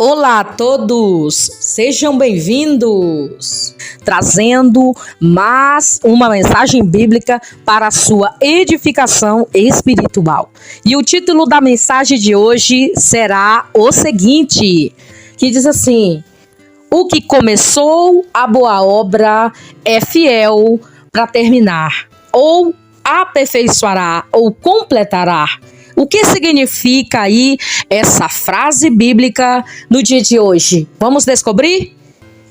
Olá a todos, sejam bem-vindos, trazendo mais uma mensagem bíblica para a sua edificação espiritual. E o título da mensagem de hoje será o seguinte, que diz assim: o que começou a boa obra é fiel para terminar, ou aperfeiçoará, ou completará. O que significa aí essa frase bíblica no dia de hoje? Vamos descobrir?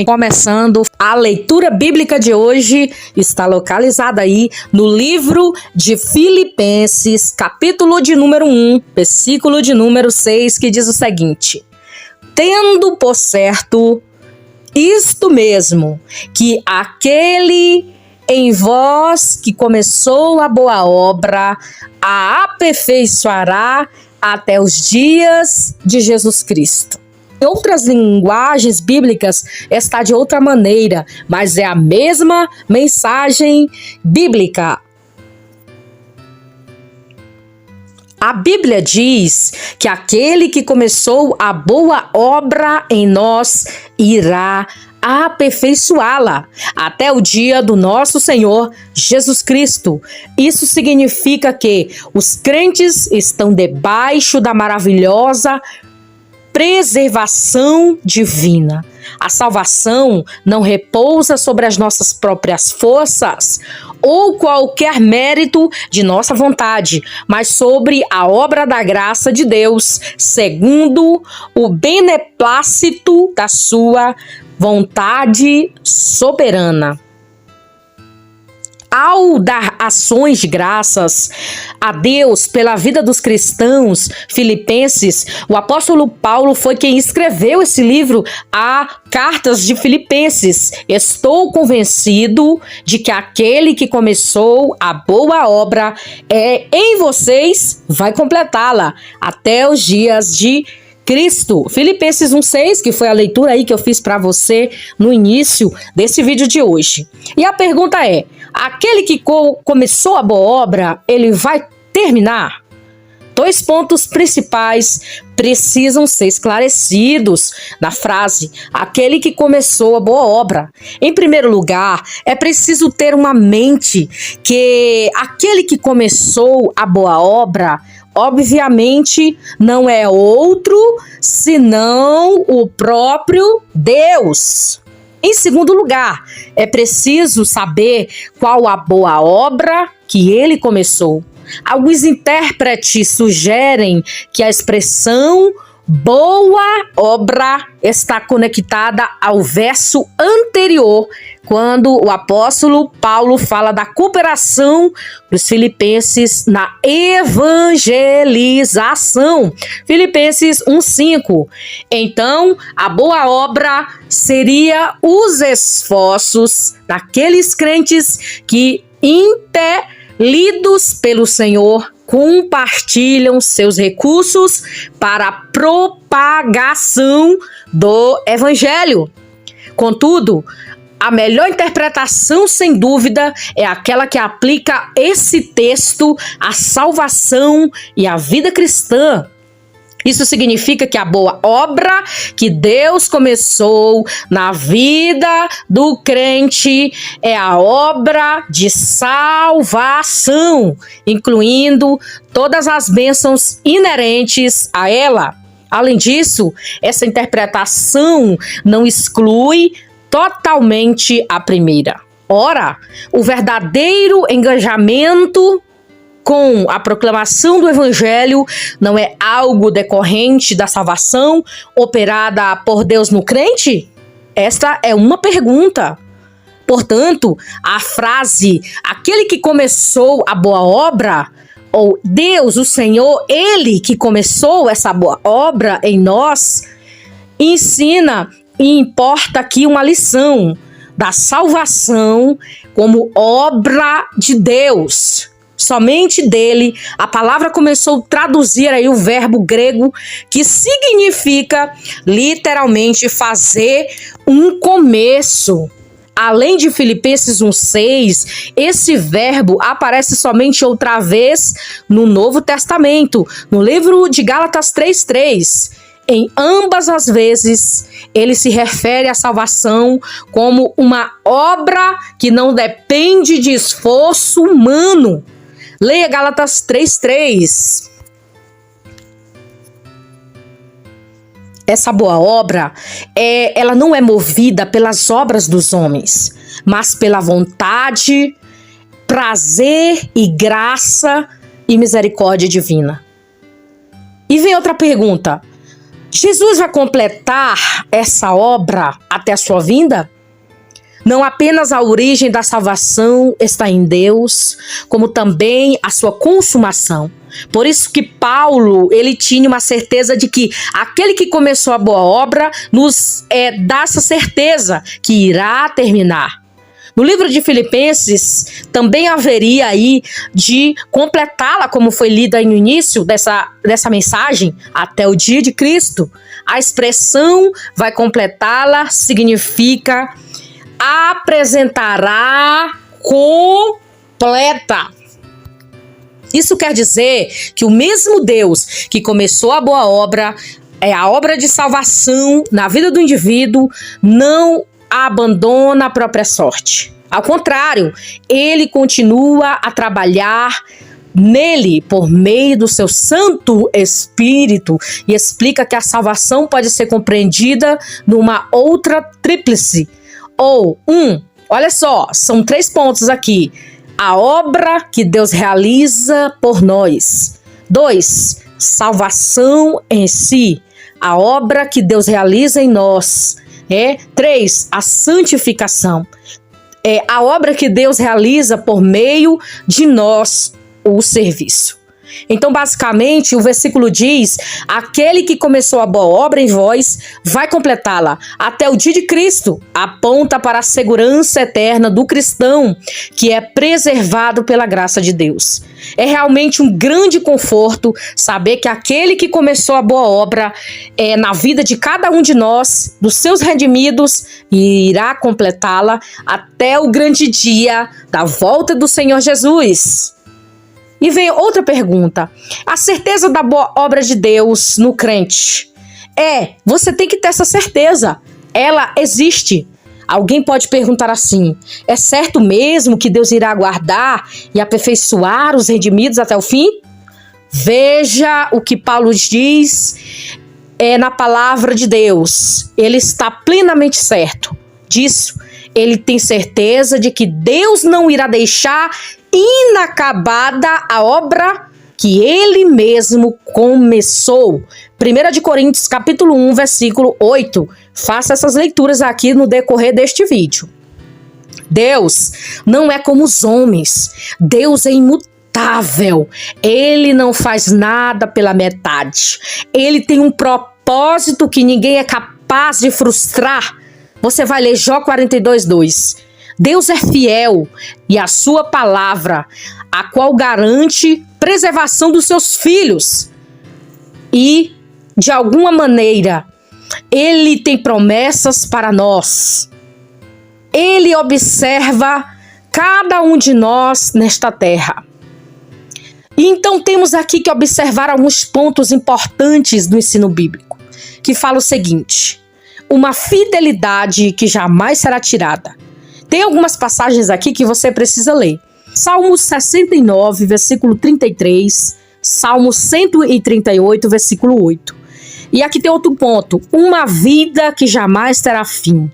Começando, a leitura bíblica de hoje está localizada aí no livro de Filipenses, capítulo de número 1, versículo de número 6, que diz o seguinte: tendo por certo isto mesmo, que aquele em vós que começou a boa obra, a aperfeiçoará até os dias de Jesus Cristo. Em outras linguagens bíblicas está de outra maneira, mas é a mesma mensagem bíblica. A Bíblia diz que aquele que começou a boa obra em nós irá aperfeiçoá-la até o dia do nosso Senhor Jesus Cristo. Isso significa que os crentes estão debaixo da maravilhosa preservação divina. A salvação não repousa sobre as nossas próprias forças ou qualquer mérito de nossa vontade, mas sobre a obra da graça de Deus, segundo o beneplácito da sua vontade soberana. Ao dar ações de graças a Deus pela vida dos cristãos filipenses, o apóstolo Paulo foi quem escreveu esse livro, a Cartas de Filipenses. Estou convencido de que aquele que começou a boa obra em vocês vai completá-la até os dias de Cristo. Filipenses 1:6, que foi a leitura aí que eu fiz para você no início desse vídeo de hoje. E a pergunta é: aquele que começou a boa obra, ele vai terminar? Dois pontos principais precisam ser esclarecidos na frase aquele que começou a boa obra. Em primeiro lugar, é preciso ter uma mente que aquele que começou a boa obra, obviamente, não é outro senão o próprio Deus. Em segundo lugar, é preciso saber qual a boa obra que ele começou. Alguns intérpretes sugerem que a expressão boa obra está conectada ao verso anterior, quando o apóstolo Paulo fala da cooperação dos filipenses na evangelização. Filipenses 1:5. Então, a boa obra seria os esforços daqueles crentes que, impelidos pelo Senhor, compartilham seus recursos para a propagação do Evangelho. Contudo, a melhor interpretação, sem dúvida, é aquela que aplica esse texto à salvação e à vida cristã. Isso significa que a boa obra que Deus começou na vida do crente é a obra de salvação, incluindo todas as bênçãos inerentes a ela. Além disso, essa interpretação não exclui totalmente a primeira. Ora, o verdadeiro engajamento com a proclamação do Evangelho não é algo decorrente da salvação operada por Deus no crente? Esta é uma pergunta. Portanto, a frase, aquele que começou a boa obra, ou Deus, o Senhor, Ele que começou essa boa obra em nós, ensina e importa aqui uma lição da salvação como obra de Deus. Somente dele, a palavra começou a traduzir aí o verbo grego que significa literalmente fazer um começo. Além de Filipenses 1:6, esse verbo aparece somente outra vez no Novo Testamento, no livro de Gálatas 3:3. Em ambas as vezes, ele se refere à salvação como uma obra que não depende de esforço humano. Leia Gálatas 3:3. Essa boa obra, ela não é movida pelas obras dos homens, mas pela vontade, prazer e graça e misericórdia divina. E vem outra pergunta. Jesus vai completar essa obra até a sua vinda? Não apenas a origem da salvação está em Deus, como também a sua consumação. Por isso que Paulo, ele tinha uma certeza de que aquele que começou a boa obra nos dá essa certeza que irá terminar. No livro de Filipenses, também haveria aí de completá-la, como foi lida aí no início dessa mensagem, até o dia de Cristo. A expressão vai completá-la significa apresentará completa. Isso quer dizer que o mesmo Deus que começou a boa obra, a obra de salvação na vida do indivíduo, não abandona a própria sorte. Ao contrário, ele continua a trabalhar nele por meio do seu Santo Espírito e explica que a salvação pode ser compreendida numa outra tríplice. Olha só, são 3 pontos aqui. A obra que Deus realiza por nós. 2, salvação em si. A obra que Deus realiza em nós. 3, a santificação. A obra que Deus realiza por meio de nós, o serviço. Então, basicamente, o versículo diz: aquele que começou a boa obra em vós vai completá-la até o dia de Cristo. Aponta para a segurança eterna do cristão, que é preservado pela graça de Deus. É realmente um grande conforto saber que aquele que começou a boa obra na vida de cada um de nós, dos seus redimidos, irá completá-la até o grande dia da volta do Senhor Jesus. E vem outra pergunta. A certeza da boa obra de Deus no crente. Você tem que ter essa certeza. Ela existe. Alguém pode perguntar assim: é certo mesmo que Deus irá guardar e aperfeiçoar os redimidos até o fim? Veja o que Paulo diz na palavra de Deus. Ele está plenamente certo disso. Ele tem certeza de que Deus não irá deixar inacabada a obra que ele mesmo começou. 1 Coríntios capítulo 1, versículo 8. Faça essas leituras aqui no decorrer deste vídeo. Deus não é como os homens. Deus é imutável. Ele não faz nada pela metade. Ele tem um propósito que ninguém é capaz de frustrar. Você vai ler Jó 42:2. Deus é fiel e a sua palavra, a qual garante preservação dos seus filhos. E, de alguma maneira, ele tem promessas para nós. Ele observa cada um de nós nesta terra. E então temos aqui que observar alguns pontos importantes do ensino bíblico, que fala o seguinte: uma fidelidade que jamais será tirada. Tem algumas passagens aqui que você precisa ler. Salmo 69, versículo 33. Salmo 138, versículo 8. E aqui tem outro ponto. Uma vida que jamais terá fim.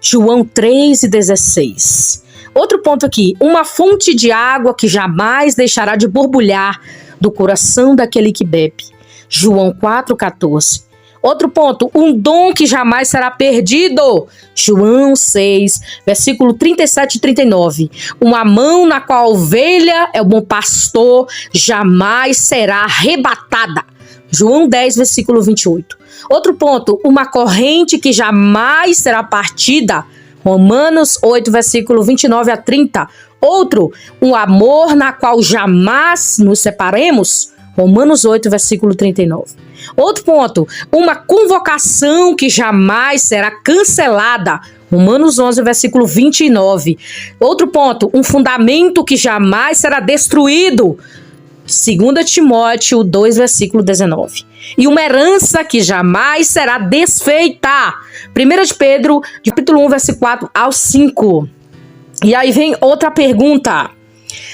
João 3:16. Outro ponto aqui. Uma fonte de água que jamais deixará de borbulhar do coração daquele que bebe. João 4:14. Outro ponto, um dom que jamais será perdido. João 6, versículo 37 e 39. Uma mão na qual a ovelha é o bom pastor jamais será arrebatada. João 10, versículo 28. Outro ponto, uma corrente que jamais será partida. Romanos 8, versículo 29 a 30. Outro, um amor na qual jamais nos separemos. Romanos 8, versículo 39. Outro ponto, uma convocação que jamais será cancelada. Romanos 11, versículo 29. Outro ponto, um fundamento que jamais será destruído. 2 Timóteo 2, versículo 19. E uma herança que jamais será desfeita. 1 de Pedro, capítulo 1, versículo 4 ao 5. E aí vem outra pergunta.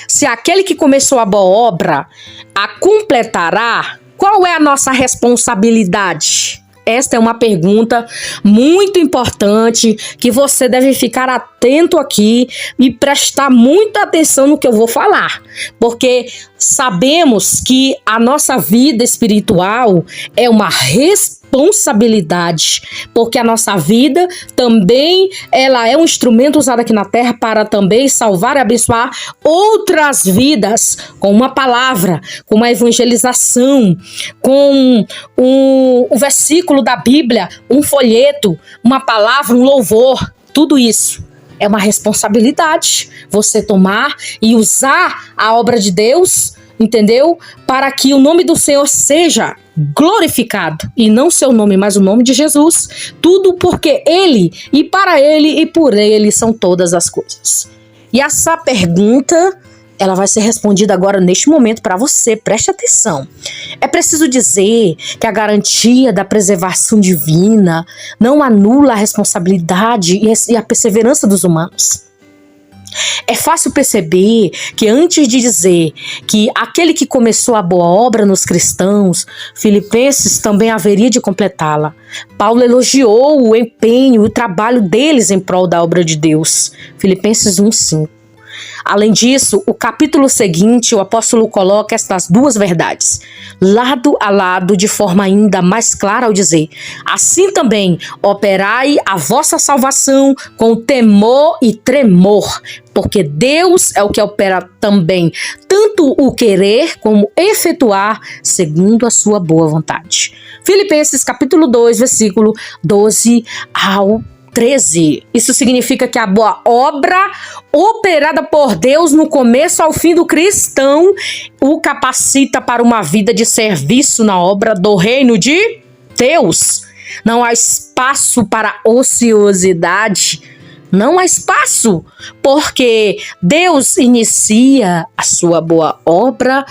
Se aquele que começou a boa obra a completará, qual é a nossa responsabilidade? Esta é uma pergunta muito importante que você deve ficar atento aqui e prestar muita atenção no que eu vou falar, porque sabemos que a nossa vida espiritual é uma responsabilidade, porque a nossa vida também ela é um instrumento usado aqui na terra para também salvar e abençoar outras vidas com uma palavra, com uma evangelização, com um versículo da Bíblia, um folheto, uma palavra, um louvor. Tudo isso é uma responsabilidade, você tomar e usar a obra de Deus, entendeu? Para que o nome do Senhor seja glorificado, e não seu nome, mas o nome de Jesus. Tudo porque Ele, e para Ele, e por Ele são todas as coisas. E essa pergunta, ela vai ser respondida agora neste momento para você, preste atenção. É preciso dizer que a garantia da preservação divina não anula a responsabilidade e a perseverança dos humanos. É fácil perceber que antes de dizer que aquele que começou a boa obra nos cristãos, Filipenses também haveria de completá-la. Paulo elogiou o empenho e o trabalho deles em prol da obra de Deus. Filipenses 1:5. Além disso, o capítulo seguinte, o apóstolo coloca estas duas verdades, lado a lado, de forma ainda mais clara ao dizer: assim também operai a vossa salvação com temor e tremor, porque Deus é o que opera também, tanto o querer como efetuar, segundo a sua boa vontade. Filipenses capítulo 2, versículo 12 ao 13. Isso significa que a boa obra operada por Deus no começo ao fim do cristão o capacita para uma vida de serviço na obra do reino de Deus. Não há espaço para ociosidade. Não há espaço, porque Deus inicia a sua boa obra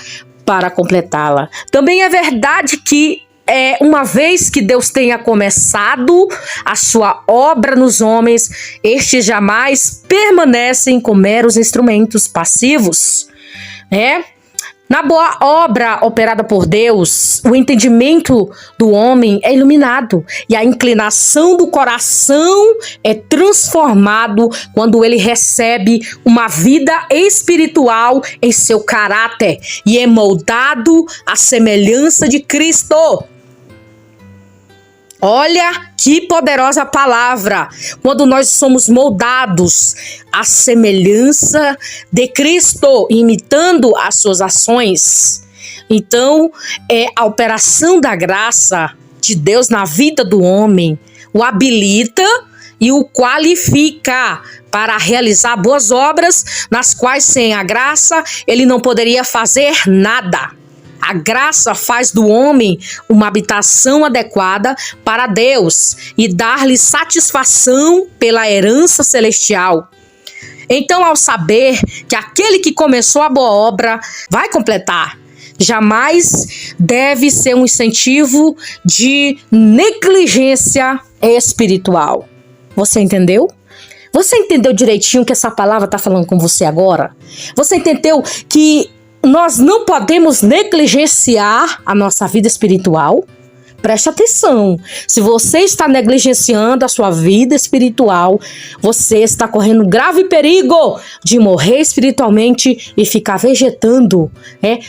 para completá-la. Também é verdade que uma vez que Deus tenha começado a sua obra nos homens, estes jamais permanecem como meros instrumentos passivos, né? Na boa obra operada por Deus, o entendimento do homem é iluminado e a inclinação do coração é transformado quando ele recebe uma vida espiritual em seu caráter e é moldado à semelhança de Cristo. Olha que poderosa palavra, quando nós somos moldados à semelhança de Cristo, imitando as suas ações. Então, a operação da graça de Deus na vida do homem o habilita e o qualifica para realizar boas obras, nas quais sem a graça ele não poderia fazer nada. A graça faz do homem uma habitação adequada para Deus e dar-lhe satisfação pela herança celestial. Então, ao saber que aquele que começou a boa obra vai completar, jamais deve ser um incentivo de negligência espiritual. Você entendeu? Você entendeu direitinho o que essa palavra está falando com você agora? Você entendeu que nós não podemos negligenciar a nossa vida espiritual? Preste atenção. Se você está negligenciando a sua vida espiritual, você está correndo grave perigo de morrer espiritualmente e ficar vegetando,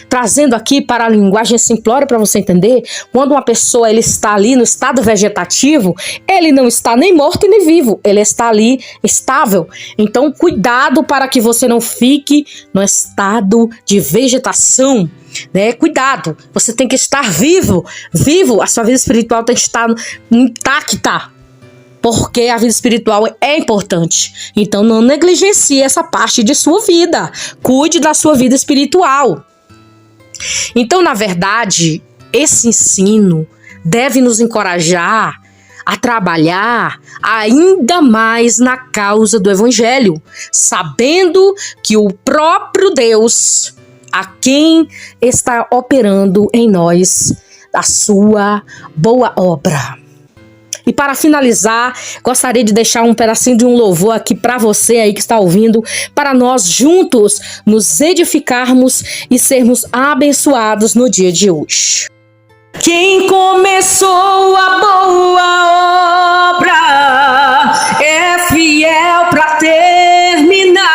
trazendo aqui para a linguagem simplória para você entender, quando uma pessoa ele está ali no estado vegetativo, ele não está nem morto e nem vivo, ele está ali estável. Então, cuidado para que você não fique no estado de vegetação. Cuidado, você tem que estar vivo, a sua vida espiritual tem que estar intacta, porque a vida espiritual é importante. Então não negligencie essa parte de sua vida, cuide da sua vida espiritual. Então, na verdade, esse ensino deve nos encorajar a trabalhar ainda mais na causa do Evangelho, sabendo que o próprio Deus a quem está operando em nós a sua boa obra. E para finalizar, gostaria de deixar um pedacinho de um louvor aqui para você aí que está ouvindo, para nós juntos nos edificarmos e sermos abençoados no dia de hoje. Quem começou a boa obra é fiel para terminar.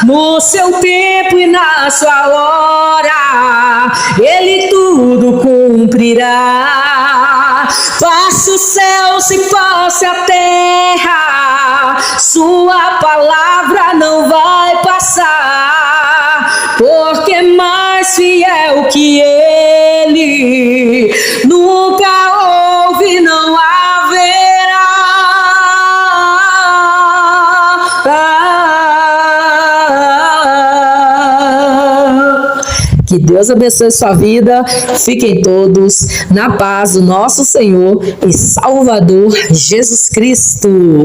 No seu tempo e na sua hora, Ele tudo cumprirá. Faça o céu se fosse a terra, sua palavra não vai passar, porque mais fiel que Ele nunca houve, não haverá. Que Deus abençoe sua vida. Fiquem todos na paz do nosso Senhor e Salvador Jesus Cristo.